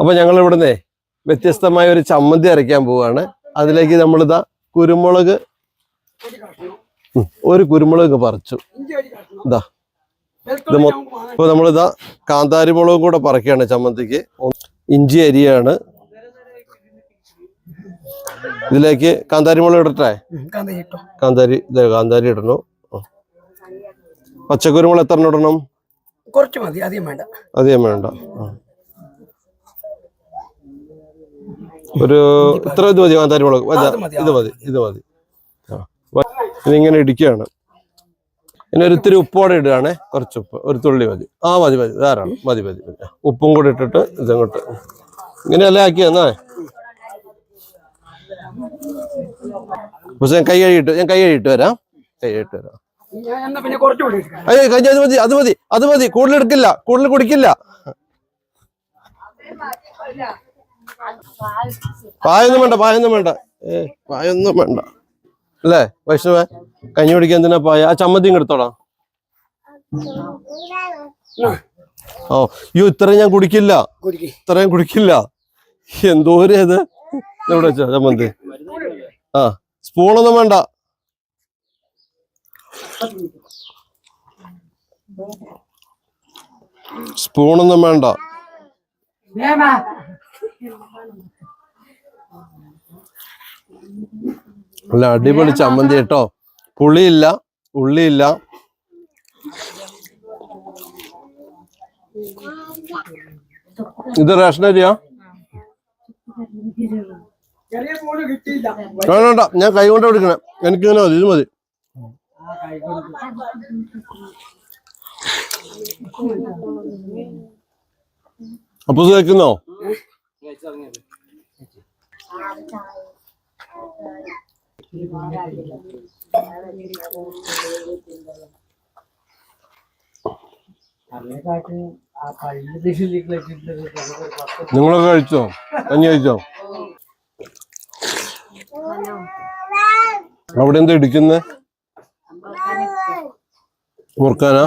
അപ്പൊ ഞങ്ങൾ ഇവിടുന്ന് വ്യത്യസ്തമായ ഒരു ചമ്മന്തി അരയ്ക്കാൻ പോവാണ്. അതിലേക്ക് നമ്മളിതാ കുരുമുളക്, ഒരു കുരുമുളക് പറിച്ചു. ഇതാ ഇപ്പൊ നമ്മളിതാ കാന്താരി മുളകും കൂടെ പറിക്കുകയാണ് ചമ്മന്തിക്ക്. ഇഞ്ചി അരിയാണ്. ഇതിലേക്ക് കാന്താരി മുളക് ഇടട്ടെ? കാന്താരി ഇടണോ? പച്ചക്കുരുമുളക് എത്ര ഇടണം? കുറച്ച് മതി, അധികം വേണ്ട. അധികം വേണ്ട. ഒരു ഇത്ര ഇത് മതി. കാന്താരി മുളക് ഇത് മതി. ഇതിങ്ങനെ ഇടിക്കുകയാണ്. പിന്നെ ഒരു ഇത്തിരി ഉപ്പോടെ ഇടുകയാണ്. കുറച്ച് ഉപ്പ്, ഒരു തുള്ളി മതി. മതി ധാരാളം മതി. ഉപ്പും കൂടെ ഇട്ടിട്ട് ഇതങ്ങോട്ട് ഇങ്ങനെയല്ലേ ആക്കി തന്നേ. പക്ഷെ ഞാൻ കൈ കഴുകിയിട്ട് വരാം. അത് മതി. കൂടുതൽ എടുക്കില്ല, കൂടുതൽ കുടിക്കില്ല. പായൊന്നും വേണ്ട. പായൊന്നും വേണ്ട അല്ലേ വൈഷ്ണവ? കഞ്ഞി കുടിക്കാൻ എന്തിനാ പായ? ആ ചമ്മന്തിയും എടുത്തോളാം. ഇത്രയും ഞാൻ കുടിക്കില്ല. എന്തോരം അത് എവിടെ വെച്ചാ ചമ്മന്തി? സ്പൂണൊന്നും വേണ്ട. നല്ല അടിപൊളി ചമ്മന്തി കേട്ടോ. പുളിയില്ല, ഉള്ളിയില്ല. ഇത് റേഷൻ അരിയാ? വേണ്ട, ഞാൻ കൈ കൊണ്ട് എടുക്കണേ. എനിക്കിങ്ങനെ മതി, ഇത് മതി. അപ്പൊ കേൾക്കുന്നോ? നിങ്ങളൊക്കെ കഴിച്ചോ? കഞ്ഞി കഴിച്ചോ? അവിടെ എന്താ ഇടിക്കുന്നേ? മുറുക്കാനാ?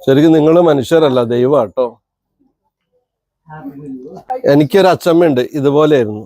ശരിക്കും നിങ്ങള് മനുഷ്യരല്ല, ദൈവമാട്ടോ. എനിക്കൊരു അച്ചമ്മയുണ്ട്, ഇതുപോലെയായിരുന്നു.